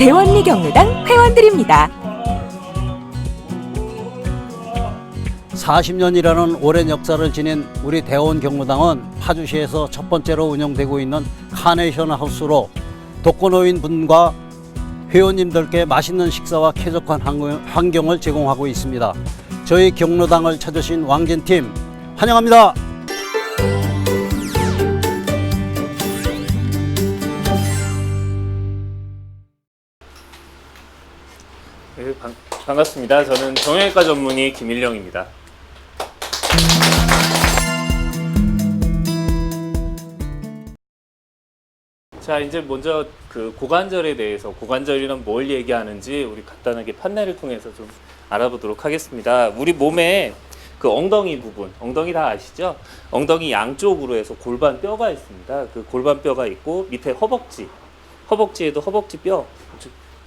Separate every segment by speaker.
Speaker 1: 대원리 경로당 회원들입니다.
Speaker 2: 40년이라는 오랜 역사를 지닌 우리 대원 경로당은 파주시에서 첫 번째로 운영되고 있는 카네이션 하우스로 독거노인 분과 회원님들께 맛있는 식사와 쾌적한 환경을 제공하고 있습니다. 저희 경로당을 찾으신 왕진팀 환영합니다.
Speaker 3: 네, 반갑습니다. 저는 정형외과 전문의 김일령입니다. 자, 이제 먼저 그 고관절에 대해서, 고관절이란 뭘 얘기하는지 우리 간단하게 판넬을 통해서 좀 알아보도록 하겠습니다. 우리 몸에 그 엉덩이 부분, 엉덩이 다 아시죠? 엉덩이 양쪽으로 해서 골반 뼈가 있습니다. 그 골반 뼈가 있고 밑에 허벅지, 허벅지에도 허벅지 뼈,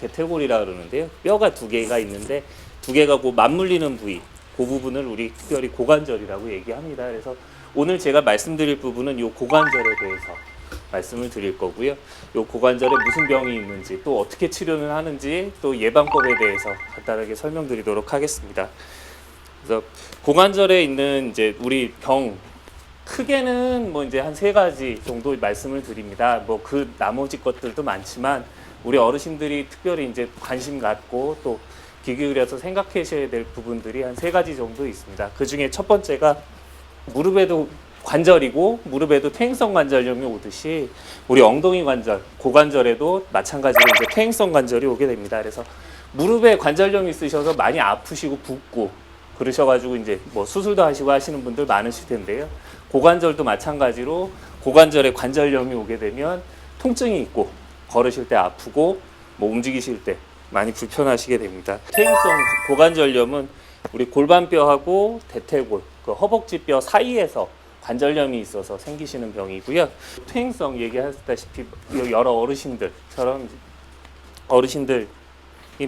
Speaker 3: 대퇴골이라 그러는데요. 뼈가 두 개가 있는데 두 개가 그 맞물리는 부위, 그 부분을 우리 특별히 고관절이라고 얘기합니다. 그래서 오늘 제가 말씀드릴 부분은 이 고관절에 대해서 말씀을 드릴 거고요. 이 고관절에 무슨 병이 있는지, 또 어떻게 치료를 하는지, 또 예방법에 대해서 간단하게 설명드리도록 하겠습니다. 그래서 고관절에 있는 이제 우리 병 크게는 뭐 이제 한 3가지 정도 말씀을 드립니다. 뭐 그 나머지 것들도 많지만 우리 어르신들이 특별히 이제 관심 갖고 또 귀 기울여서 생각하셔야 될 부분들이 한 3가지 정도 있습니다. 그 중에 첫 번째가 무릎에도 관절이고 무릎에도 퇴행성 관절염이 오듯이 우리 엉덩이 관절, 고관절에도 마찬가지로 이제 퇴행성 관절이 오게 됩니다. 그래서 무릎에 관절염이 있으셔서 많이 아프시고 붓고 그러셔가지고 이제 뭐 수술도 하시고 하시는 분들 많으실 텐데요. 고관절도 마찬가지로 고관절에 관절염이 오게 되면 통증이 있고 걸으실 때 아프고 뭐 움직이실 때 많이 불편하시게 됩니다. 퇴행성 고관절염은 우리 골반뼈하고 대퇴골, 그 허벅지뼈 사이에서 관절염이 있어서 생기시는 병이고요. 퇴행성 얘기하셨다시피 여러 어르신들처럼 어르신들이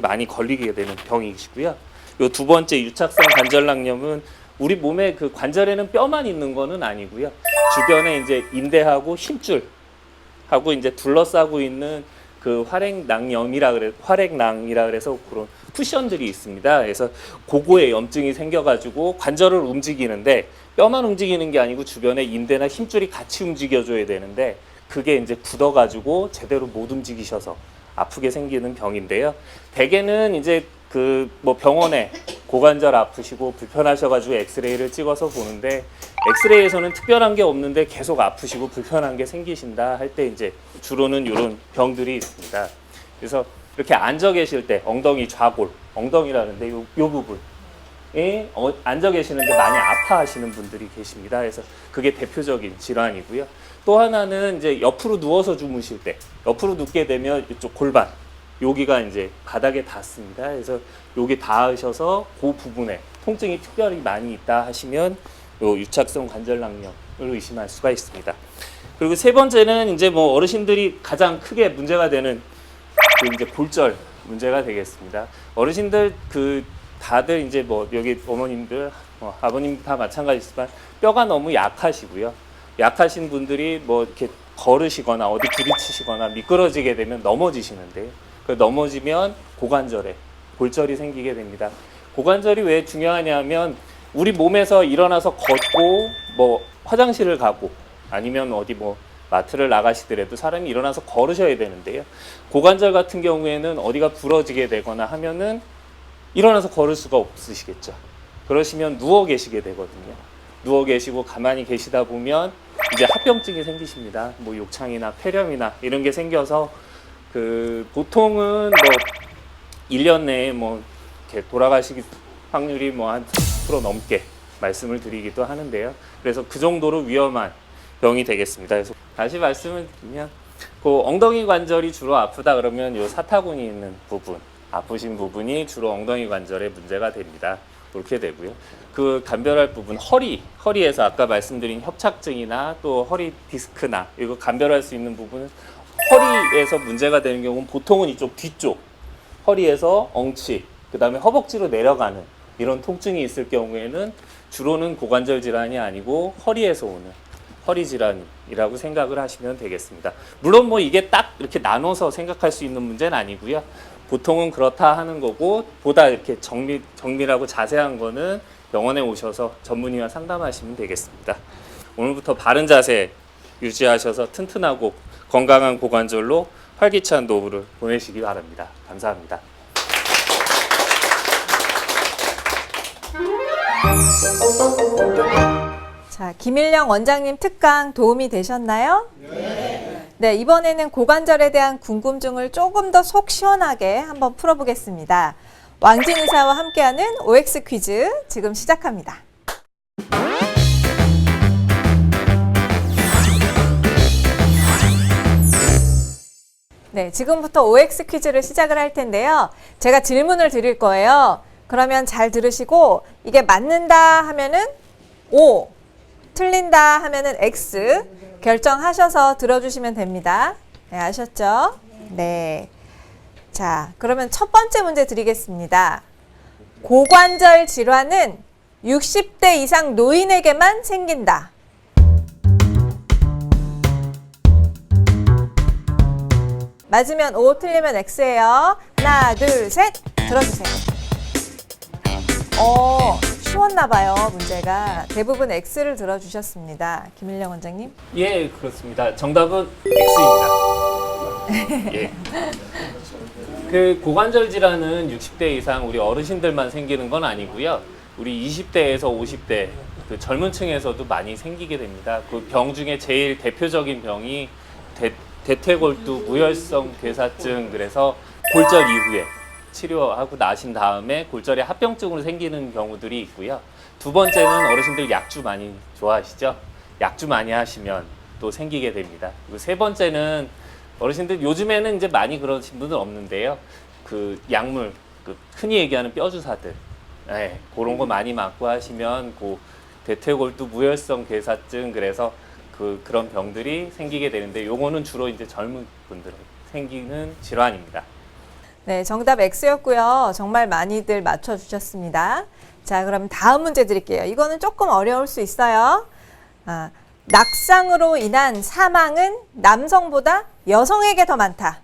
Speaker 3: 많이 걸리게 되는 병이시고요. 요 두 번째 유착성 관절낭염은 우리 몸에 그 관절에는 뼈만 있는 거는 아니고요. 주변에 이제 인대하고 힘줄하고 이제 둘러싸고 있는 그 활액낭염이라 그래서 그런 쿠션들이 있습니다. 그래서 고거에 염증이 생겨가지고 관절을 움직이는데 뼈만 움직이는 게 아니고 주변에 인대나 힘줄이 같이 움직여줘야 되는데 그게 이제 굳어가지고 제대로 못 움직이셔서 아프게 생기는 병인데요. 대개는 이제 그 뭐 병원에 고관절 아프시고 불편하셔가지고 엑스레이를 찍어서 보는데 엑스레이에서는 특별한 게 없는데 계속 아프시고 불편한 게 생기신다 할 때 이제 주로는 이런 병들이 있습니다. 그래서 이렇게 앉아 계실 때 엉덩이 좌골, 엉덩이라는데 요 부분에 앉아 계시는데 많이 아파하시는 분들이 계십니다. 그래서 그게 대표적인 질환이고요. 또 하나는 이제 옆으로 누워서 주무실 때, 옆으로 눕게 되면 이쪽 골반, 여기가 이제 바닥에 닿습니다. 그래서 여기 닿으셔서 그 부분에 통증이 특별히 많이 있다 하시면 요 유착성 관절낭염을 의심할 수가 있습니다. 그리고 세 번째는 이제 뭐 어르신들이 가장 크게 문제가 되는 그 이제 골절 문제가 되겠습니다. 어르신들 그 다들 이제 뭐 여기 어머님들, 아버님 다 마찬가지지만 뼈가 너무 약하시고요. 약하신 분들이 뭐 이렇게 걸으시거나 어디 부딪히시거나 미끄러지게 되면 넘어지시는데요. 그 넘어지면 고관절에 골절이 생기게 됩니다. 고관절이 왜 중요하냐면 우리 몸에서 일어나서 걷고 뭐 화장실을 가고 아니면 어디 뭐 마트를 나가시더라도 사람이 일어나서 걸으셔야 되는데요. 고관절 같은 경우에는 어디가 부러지게 되거나 하면은 일어나서 걸을 수가 없으시겠죠. 그러시면 누워 계시게 되거든요. 누워 계시고 가만히 계시다 보면 이제 합병증이 생기십니다. 뭐 욕창이나 폐렴이나 이런 게 생겨서 그 보통은 뭐 1년 내에 뭐 이렇게 돌아가시기 확률이 뭐 한 30% 넘게 말씀을 드리기도 하는데요. 그래서 그 정도로 위험한 병이 되겠습니다. 그래서 다시 말씀을 드리면 그 엉덩이 관절이 주로 아프다 그러면 요 사타구니 있는 부분, 아프신 부분이 주로 엉덩이 관절에 문제가 됩니다. 그렇게 되고요. 그 감별할 부분, 허리에서 아까 말씀드린 협착증이나 또 허리 디스크나 이거 감별할 수 있는 부분은 허리에서 문제가 되는 경우는 보통은 이쪽 뒤쪽, 허리에서 엉치, 그 다음에 허벅지로 내려가는 이런 통증이 있을 경우에는 주로는 고관절 질환이 아니고 허리에서 오는 허리 질환이라고 생각을 하시면 되겠습니다. 물론 뭐 이게 딱 이렇게 나눠서 생각할 수 있는 문제는 아니고요. 보통은 그렇다 하는 거고 보다 이렇게 정밀하고 자세한 거는 병원에 오셔서 전문의와 상담하시면 되겠습니다. 오늘부터 바른 자세 유지하셔서 튼튼하고 건강한 고관절로 활기찬 노후를 보내시기 바랍니다. 감사합니다.
Speaker 4: 자, 김일령 원장님 특강 도움이 되셨나요? 네, 이번에는 고관절에 대한 궁금증을 조금 더 속 시원하게 한번 풀어보겠습니다. 왕진 의사와 함께하는 OX 퀴즈 지금 시작합니다. 네, 지금부터 OX 퀴즈를 시작을 할 텐데요. 제가 질문을 드릴 거예요. 그러면 잘 들으시고 이게 맞는다 하면은 O, 틀린다 하면은 X 결정하셔서 들어주시면 됩니다. 네, 아셨죠? 네. 자, 그러면 첫 번째 문제 드리겠습니다. 고관절 질환은 60대 이상 노인에게만 생긴다. 맞으면 O, 틀리면 X예요. 하나, 둘, 셋. 들어주세요. 쉬웠나 봐요, 문제가. 대부분 X를 들어주셨습니다. 김일령 원장님.
Speaker 3: 예, 그렇습니다. 정답은 X입니다. 예. 그 고관절 질환은 60대 이상 우리 어르신들만 생기는 건 아니고요. 우리 20대에서 50대 그 젊은 층에서도 많이 생기게 됩니다. 그 병 중에 제일 대표적인 병이 대퇴골두 무혈성 괴사증, 그래서 골절 이후에 치료하고 나신 다음에 골절에 합병증으로 생기는 경우들이 있고요. 두 번째는 어르신들 약주 많이 좋아하시죠? 약주 많이 하시면 또 생기게 됩니다. 그리고 세 번째는 어르신들 요즘에는 이제 많이 그러신 분은 없는데요. 그 약물, 그 흔히 얘기하는 뼈주사들, 네, 그런 거 많이 맞고 하시면 그 대퇴골두 무혈성 괴사증, 그래서 그런 병들이 생기게 되는데 요거는 주로 이제 젊은 분들 생기는 질환입니다.
Speaker 4: 네, 정답 X였고요. 정말 많이들 맞춰주셨습니다. 자, 그럼 다음 문제 드릴게요. 이거는 조금 어려울 수 있어요. 낙상으로 인한 사망은 남성보다 여성에게 더 많다.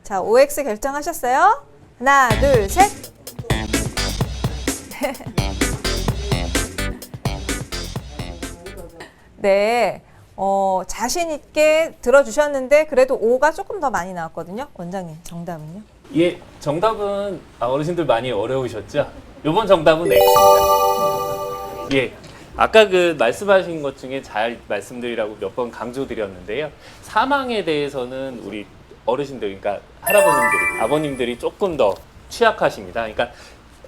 Speaker 4: 자, OX 결정하셨어요? 하나, 둘, 셋. 네. 자신 있게 들어주셨는데 그래도 O가 조금 더 많이 나왔거든요. 원장님, 정답은요?
Speaker 3: 예, 정답은 어르신들 많이 어려우셨죠? 이번 정답은 X입니다. 예, 아까 그 말씀하신 것 중에 잘 말씀드리라고 몇 번 강조드렸는데요. 사망에 대해서는 우리 어르신들, 그러니까 할아버님들이, 아버님들이 조금 더 취약하십니다. 그러니까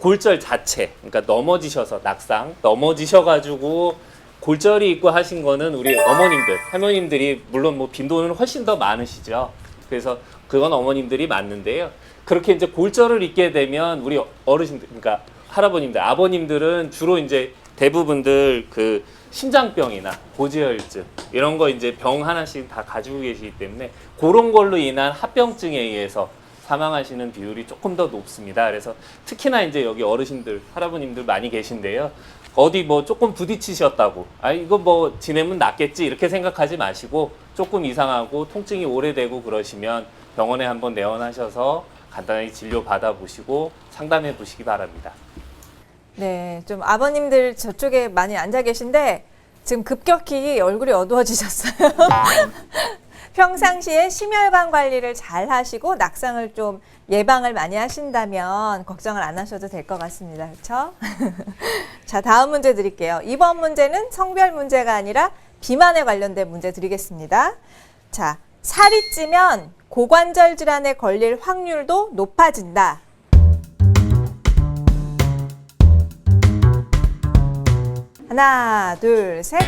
Speaker 3: 골절 자체, 그러니까 넘어지셔서 낙상, 넘어지셔가지고 골절이 있고 하신 거는 우리 어머님들, 할머님들이 물론 뭐 빈도는 훨씬 더 많으시죠. 그래서 그건 어머님들이 맞는데요. 그렇게 이제 골절을 입게 되면 우리 어르신들, 그러니까 할아버님들, 아버님들은 주로 이제 대부분들 그 심장병이나 고지혈증 이런 거 이제 병 하나씩 다 가지고 계시기 때문에 그런 걸로 인한 합병증에 의해서 사망하시는 비율이 조금 더 높습니다. 그래서 특히나 이제 여기 어르신들, 할아버님들 많이 계신데요. 어디 뭐 조금 부딪히셨다고, 이거 뭐 지내면 낫겠지 이렇게 생각하지 마시고 조금 이상하고 통증이 오래되고 그러시면 병원에 한번 내원하셔서 간단히 진료 받아보시고 상담해 보시기 바랍니다.
Speaker 4: 네, 좀 아버님들 저쪽에 많이 앉아 계신데 지금 급격히 얼굴이 어두워지셨어요. 평상시에 심혈관 관리를 잘 하시고 낙상을 좀 예방을 많이 하신다면 걱정을 안 하셔도 될 것 같습니다. 그렇죠? 자, 다음 문제 드릴게요. 이번 문제는 성별 문제가 아니라 비만에 관련된 문제 드리겠습니다. 자, 살이 찌면 고관절 질환에 걸릴 확률도 높아진다. 하나, 둘, 셋.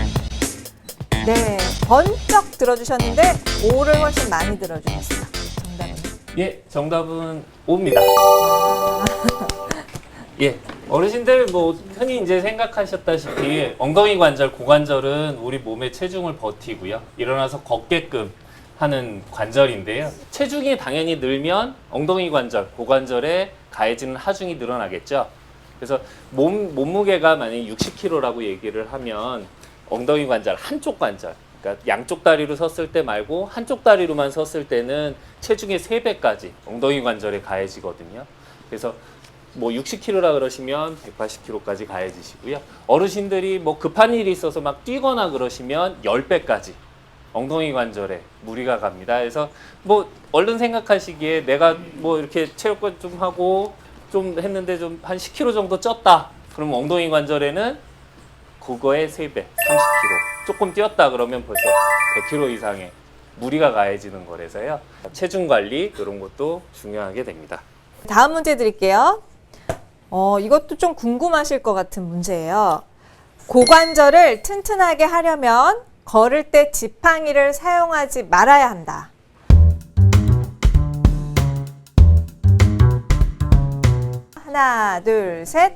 Speaker 4: 네, 번쩍 들어주셨는데 O를 훨씬 많이 들어주셨어요. 정답은?
Speaker 3: 예, 정답은 O입니다. 예, 어르신들 뭐 흔히 이제 생각하셨다시피 엉덩이 관절, 고관절은 우리 몸의 체중을 버티고요. 일어나서 걷게끔 하는 관절인데요. 체중이 당연히 늘면 엉덩이 관절, 고관절에 가해지는 하중이 늘어나겠죠. 그래서 몸무게가 만약에 60kg라고 얘기를 하면 엉덩이 관절, 한쪽 관절, 그러니까 양쪽 다리로 섰을 때 말고 한쪽 다리로만 섰을 때는 체중의 3배까지 엉덩이 관절에 가해지거든요. 그래서 뭐 60kg라 그러시면 180kg까지 가해지시고요. 어르신들이 뭐 급한 일이 있어서 막 뛰거나 그러시면 10배까지 엉덩이 관절에 무리가 갑니다. 그래서 뭐 얼른 생각하시기에 내가 뭐 이렇게 체육관 좀 하고 좀 했는데 좀 한 10kg 정도 쪘다. 그러면 엉덩이 관절에는 그거의 3배, 30kg. 조금 뛰었다 그러면 벌써 100kg 이상의 무리가 가해지는 거라서요. 체중 관리 이런 것도 중요하게 됩니다.
Speaker 4: 다음 문제 드릴게요. 이것도 좀 궁금하실 것 같은 문제예요. 고관절을 튼튼하게 하려면 걸을 때 지팡이를 사용하지 말아야 한다. 하나, 둘, 셋.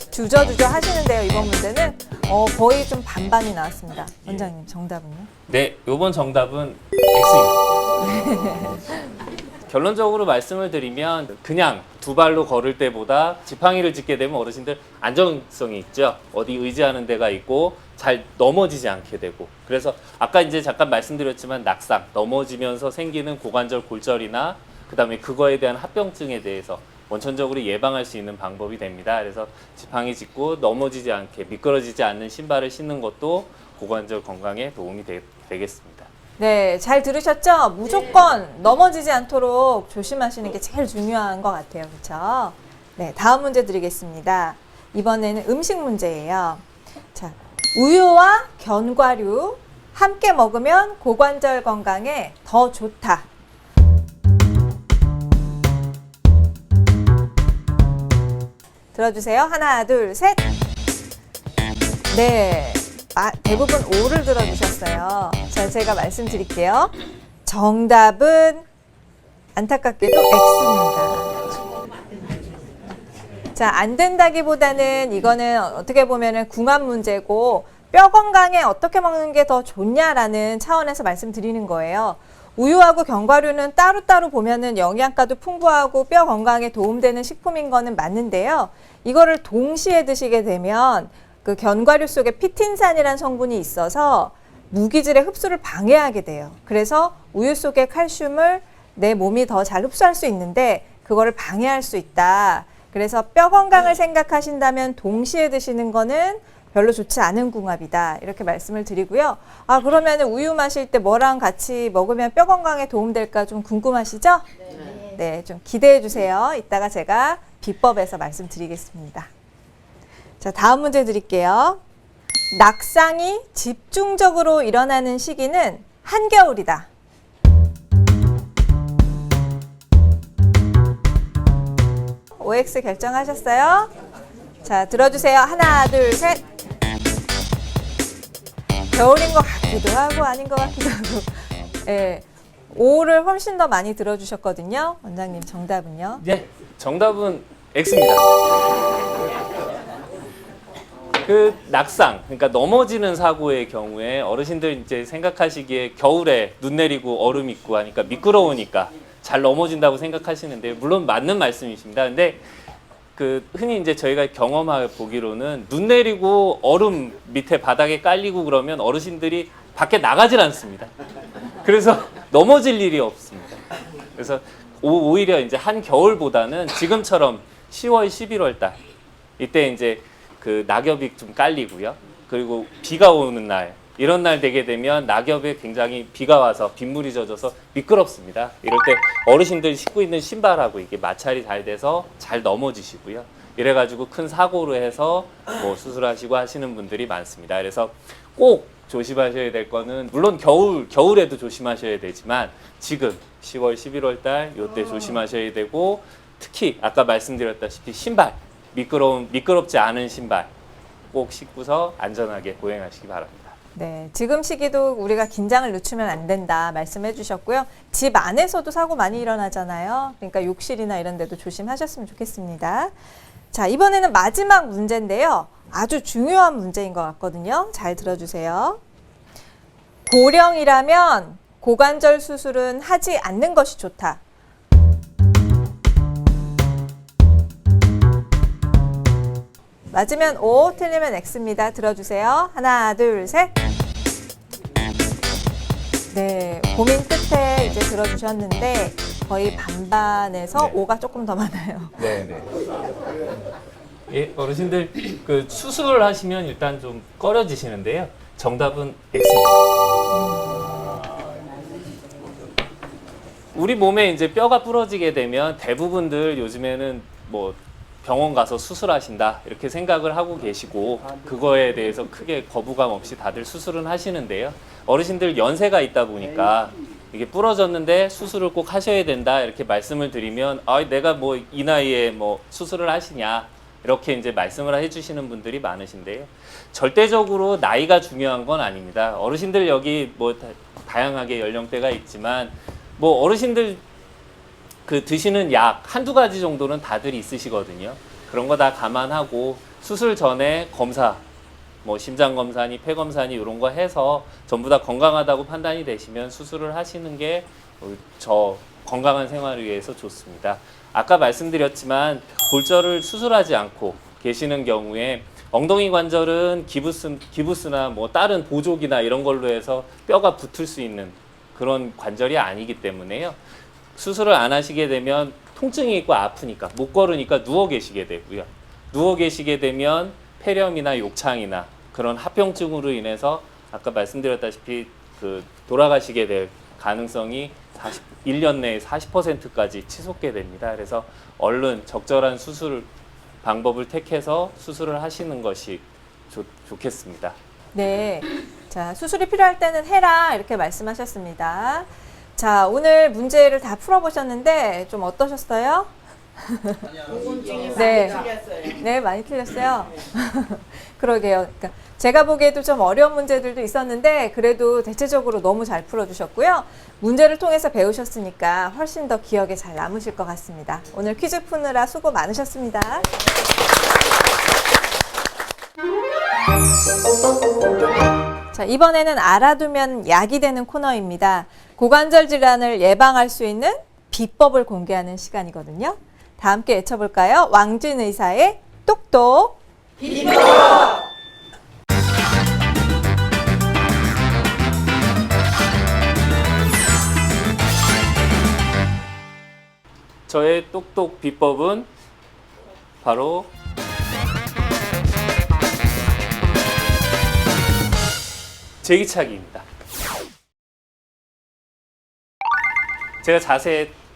Speaker 4: 주저주저 하시는데요. 이번 문제는 거의 좀 반반이 나왔습니다. 원장님 정답은요?
Speaker 3: 네, 이번 정답은 X입니다. 결론적으로 말씀을 드리면 그냥 두 발로 걸을 때보다 지팡이를 짚게 되면 어르신들 안정성이 있죠. 어디 의지하는 데가 있고 잘 넘어지지 않게 되고, 그래서 아까 이제 잠깐 말씀드렸지만 낙상, 넘어지면서 생기는 고관절 골절이나 그다음에 그거에 대한 합병증에 대해서 원천적으로 예방할 수 있는 방법이 됩니다. 그래서 지팡이 짚고 넘어지지 않게 미끄러지지 않는 신발을 신는 것도 고관절 건강에 도움이 되겠습니다.
Speaker 4: 네, 잘 들으셨죠? 무조건 넘어지지 않도록 조심하시는 게 제일 중요한 것 같아요. 그렇죠? 네, 다음 문제 드리겠습니다. 이번에는 음식 문제예요. 자, 우유와 견과류 함께 먹으면 고관절 건강에 더 좋다. 들어주세요. 하나, 둘, 셋. 네. 대부분 O를 들어주셨어요. 자, 제가 말씀드릴게요. 정답은 안타깝게도 X입니다. 자, 안 된다기보다는 이거는 어떻게 보면은 궁합 문제고 뼈 건강에 어떻게 먹는 게 더 좋냐라는 차원에서 말씀드리는 거예요. 우유하고 견과류는 따로따로 보면은 영양가도 풍부하고 뼈 건강에 도움되는 식품인 거는 맞는데요. 이거를 동시에 드시게 되면 그 견과류 속에 피틴산이라는 성분이 있어서 무기질의 흡수를 방해하게 돼요. 그래서 우유 속의 칼슘을 내 몸이 더 잘 흡수할 수 있는데 그거를 방해할 수 있다. 그래서 뼈 건강을 생각하신다면 동시에 드시는 거는 별로 좋지 않은 궁합이다. 이렇게 말씀을 드리고요. 그러면 우유 마실 때 뭐랑 같이 먹으면 뼈 건강에 도움될까 좀 궁금하시죠? 네, 좀 기대해 주세요. 이따가 제가 비법에서 말씀드리겠습니다. 자, 다음 문제 드릴게요. 낙상이 집중적으로 일어나는 시기는 한겨울이다. OX 결정하셨어요? 자, 들어주세요. 하나, 둘, 셋. 겨울인 것 같기도 하고 아닌 것 같기도 하고. 네, O를 훨씬 더 많이 들어주셨거든요. 원장님 정답은요?
Speaker 3: 네, 정답은 X입니다. 그 낙상, 그러니까 넘어지는 사고의 경우에 어르신들 이제 생각하시기에 겨울에 눈 내리고 얼음 있고 하니까 미끄러우니까 잘 넘어진다고 생각하시는데 물론 맞는 말씀이십니다. 근데 그 흔히 이제 저희가 경험해 보기로는 눈 내리고 얼음 밑에 바닥에 깔리고 그러면 어르신들이 밖에 나가질 않습니다. 그래서 넘어질 일이 없습니다. 그래서 오히려 이제 한겨울보다는 지금처럼 10월, 11월 달 이때 이제 그 낙엽이 좀 깔리고요. 그리고 비가 오는 날, 이런 날 되게 되면 낙엽에 굉장히 비가 와서 빗물이 젖어서 미끄럽습니다. 이럴 때 어르신들이 신고 있는 신발하고 이게 마찰이 잘 돼서 잘 넘어지시고요. 이래가지고 큰 사고로 해서 뭐 수술하시고 하시는 분들이 많습니다. 그래서 꼭 조심하셔야 될 거는 물론 겨울에도 조심하셔야 되지만 지금 10월, 11월 달 이때 조심하셔야 되고 특히 아까 말씀드렸다시피 신발 미끄럽지 않은 신발 꼭 신고서 안전하게 보행하시기 바랍니다.
Speaker 4: 네, 지금 시기도 우리가 긴장을 늦추면 안 된다 말씀해 주셨고요. 집 안에서도 사고 많이 일어나잖아요. 그러니까 욕실이나 이런 데도 조심하셨으면 좋겠습니다. 자, 이번에는 마지막 문제인데요. 아주 중요한 문제인 것 같거든요. 잘 들어주세요. 고령이라면 고관절 수술은 하지 않는 것이 좋다. 맞으면 O, 틀리면 X입니다. 들어주세요. 하나, 둘, 셋. 네, 고민 끝에 이제 들어주셨는데 거의 반반에서
Speaker 3: 네.
Speaker 4: O가 조금 더 많아요.
Speaker 3: 네네. 예, 어르신들 그 수술을 하시면 일단 좀 꺼려지시는데요. 정답은 X입니다. 우리 몸에 이제 뼈가 부러지게 되면 대부분들 요즘에는 뭐 병원 가서 수술하신다 이렇게 생각을 하고 계시고 그거에 대해서 크게 거부감 없이 다들 수술은 하시는데요. 어르신들 연세가 있다 보니까 이게 부러졌는데 수술을 꼭 하셔야 된다 이렇게 말씀을 드리면 아, 내가 뭐 이 나이에 뭐 수술을 하시냐 이렇게 이제 말씀을 해주시는 분들이 많으신데요. 절대적으로 나이가 중요한 건 아닙니다. 어르신들 여기 뭐 다양하게 연령대가 있지만 뭐 어르신들 그 드시는 약 한두 가지 정도는 다들 있으시거든요. 그런 거 다 감안하고 수술 전에 검사, 뭐 심장 검사니 폐 검사니 이런 거 해서 전부 다 건강하다고 판단이 되시면 수술을 하시는 게 저 건강한 생활을 위해서 좋습니다. 아까 말씀드렸지만 골절을 수술하지 않고 계시는 경우에 엉덩이 관절은 기부스나 뭐 다른 보조기나 이런 걸로 해서 뼈가 붙을 수 있는 그런 관절이 아니기 때문에요. 수술을 안 하시게 되면 통증이 있고 아프니까 못 걸으니까 누워 계시게 되고요. 누워 계시게 되면 폐렴이나 욕창이나 그런 합병증으로 인해서 아까 말씀드렸다시피 그 돌아가시게 될 가능성이 1년 내에 40%까지 치솟게 됩니다. 그래서 얼른 적절한 수술 방법을 택해서 수술을 하시는 것이 좋겠습니다.
Speaker 4: 네. 자, 수술이 필요할 때는 해라 이렇게 말씀하셨습니다. 자, 오늘 문제를 다 풀어보셨는데 좀 어떠셨어요? 네. 네, 많이 틀렸어요. 그러게요. 그러니까 제가 보기에도 좀 어려운 문제들도 있었는데 그래도 대체적으로 너무 잘 풀어주셨고요. 문제를 통해서 배우셨으니까 훨씬 더 기억에 잘 남으실 것 같습니다. 오늘 퀴즈 푸느라 수고 많으셨습니다. 자, 이번에는 알아두면 약이 되는 코너입니다. 고관절 질환을 예방할 수 있는 비법을 공개하는 시간이거든요. 다 함께 외쳐볼까요? 왕진 의사의 똑똑 비법!
Speaker 3: 저의 똑똑 비법은 바로 제기차기입니다. 제가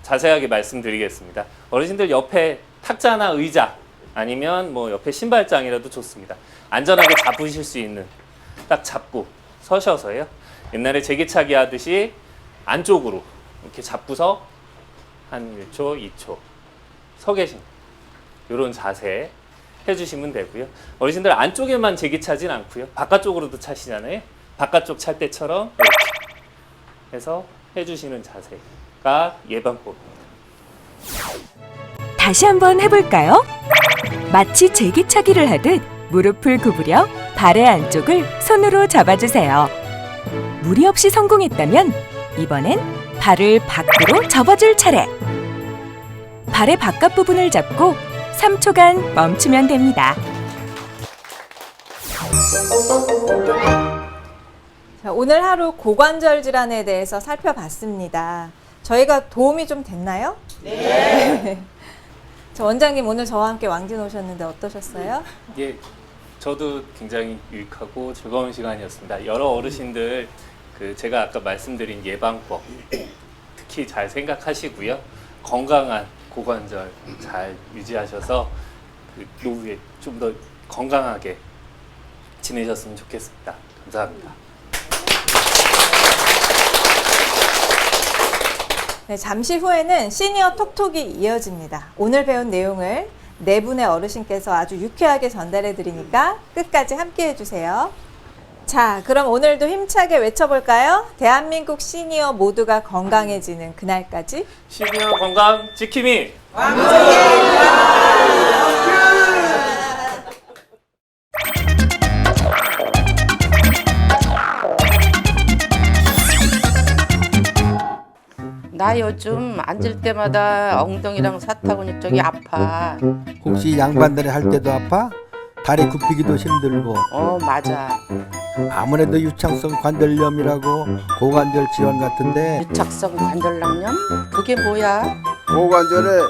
Speaker 3: 자세하게 말씀드리겠습니다. 어르신들 옆에 탁자나 의자 아니면 뭐 옆에 신발장이라도 좋습니다. 안전하게 잡으실 수 있는 딱 잡고 서셔서요. 옛날에 제기차기 하듯이 안쪽으로 이렇게 잡고서 한 1초, 2초 서 계신 이런 자세 해주시면 되고요. 어르신들 안쪽에만 제기차진 않고요. 바깥쪽으로도 차시잖아요. 바깥쪽 찰 때처럼 이렇게 해서 해주시는 자세가 예방법입니다.
Speaker 1: 다시 한번 해볼까요? 마치 제기차기를 하듯 무릎을 구부려 발의 안쪽을 손으로 잡아주세요. 무리 없이 성공했다면 이번엔 발을 밖으로 접어줄 차례. 발의 바깥 부분을 잡고 3초간 멈추면 됩니다.
Speaker 4: 자, 오늘 하루 고관절 질환에 대해서 살펴봤습니다. 저희가 도움이 좀 됐나요? 네. 저 원장님 오늘 저와 함께 왕진 오셨는데 어떠셨어요?
Speaker 3: 예, 저도 굉장히 유익하고 즐거운 시간이었습니다. 여러 어르신들 제가 아까 말씀드린 예방법 특히 잘 생각하시고요. 건강한 고관절 잘 유지하셔서 노후에 좀 더 건강하게 지내셨으면 좋겠습니다. 감사합니다.
Speaker 4: 네, 잠시 후에는 시니어 톡톡이 이어집니다. 오늘 배운 내용을 네 분의 어르신께서 아주 유쾌하게 전달해 드리니까 끝까지 함께 해주세요. 자, 그럼 오늘도 힘차게 외쳐볼까요? 대한민국 시니어 모두가 건강해지는 그날까지
Speaker 3: 시니어 건강 지킴이
Speaker 5: 나 요즘 앉을 때마다 엉덩이랑 사타구니 쪽이 아파.
Speaker 6: 혹시 양반다리 할 때도 아파? 다리 굽히기도 힘들고
Speaker 5: 맞아.
Speaker 6: 아무래도 유창성 관절염이라고 고관절 질환 같은데
Speaker 5: 유착성 관절낭염? 그게 뭐야?
Speaker 7: 고관절에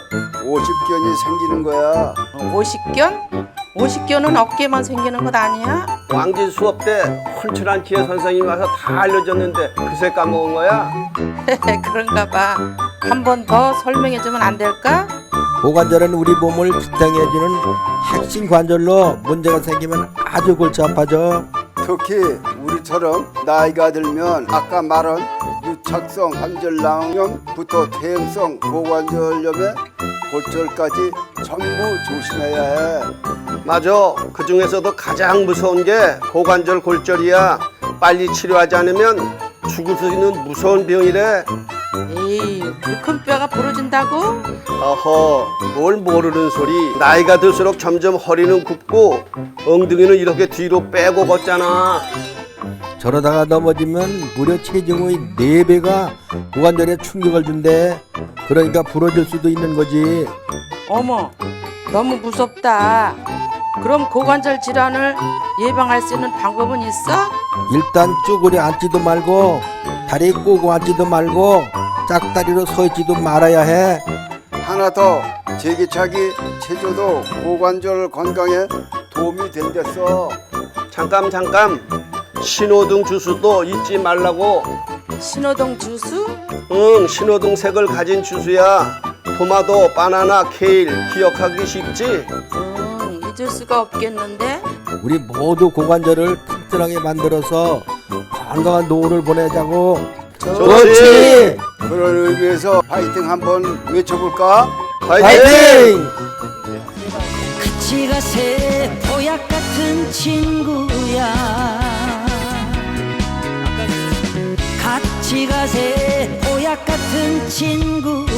Speaker 7: 오십견이 생기는 거야.
Speaker 5: 오십견? 오십견은 어깨만 생기는 것 아니야?
Speaker 8: 왕진 수업 때 훤칠한 기회 선생님이 와서 다 알려줬는데 그새 까먹은 거야?
Speaker 5: 그런가 봐. 한 번 더 설명해 주면 안 될까?
Speaker 6: 고관절은 우리 몸을 지탱해주는 핵심 관절로 문제가 생기면 아주 골치 아파져.
Speaker 7: 특히 우리처럼 나이가 들면 아까 말한 유착성 관절낭염부터 퇴행성 고관절염에 골절까지 전부 조심해야 해.
Speaker 8: 맞아. 그 중에서도 가장 무서운 게 고관절 골절이야. 빨리 치료하지 않으면 죽을 수 있는 무서운 병이래.
Speaker 5: 에이, 그 큰 뼈가 부러진다고?
Speaker 8: 어허, 뭘 모르는 소리. 나이가 들수록 점점 허리는 굽고 엉덩이는 이렇게 뒤로 빼고 걷잖아.
Speaker 6: 저러다가 넘어지면 무려 체중의 4배가 고관절에 충격을 준대. 그러니까 부러질 수도 있는 거지.
Speaker 5: 어머, 너무 무섭다. 그럼 고관절 질환을 예방할 수 있는 방법은 있어?
Speaker 6: 일단 쭈그려 앉지도 말고 다리 꼬고 앉지도 말고 짝다리로 서 있지도 말아야 해.
Speaker 7: 하나 더, 제기차기 체조도 고관절 건강에 도움이 된댔어.
Speaker 8: 잠깐. 신호등 주스도 잊지 말라고.
Speaker 5: 신호등 주스?
Speaker 8: 응, 신호등 색을 가진 주스야. 토마토, 바나나, 케일 기억하기 쉽지?
Speaker 5: 잊을 수가 없겠는데?
Speaker 6: 우리 모두 고관절을 튼튼하게 만들어서 건강한 노후를 보내자고.
Speaker 8: 좋지.
Speaker 7: 그런 의미에서 파이팅 한번 외쳐볼까?
Speaker 6: 파이팅!
Speaker 9: 같이 가세 보약 같은 친구야 같이 가세 보약 같은 친구야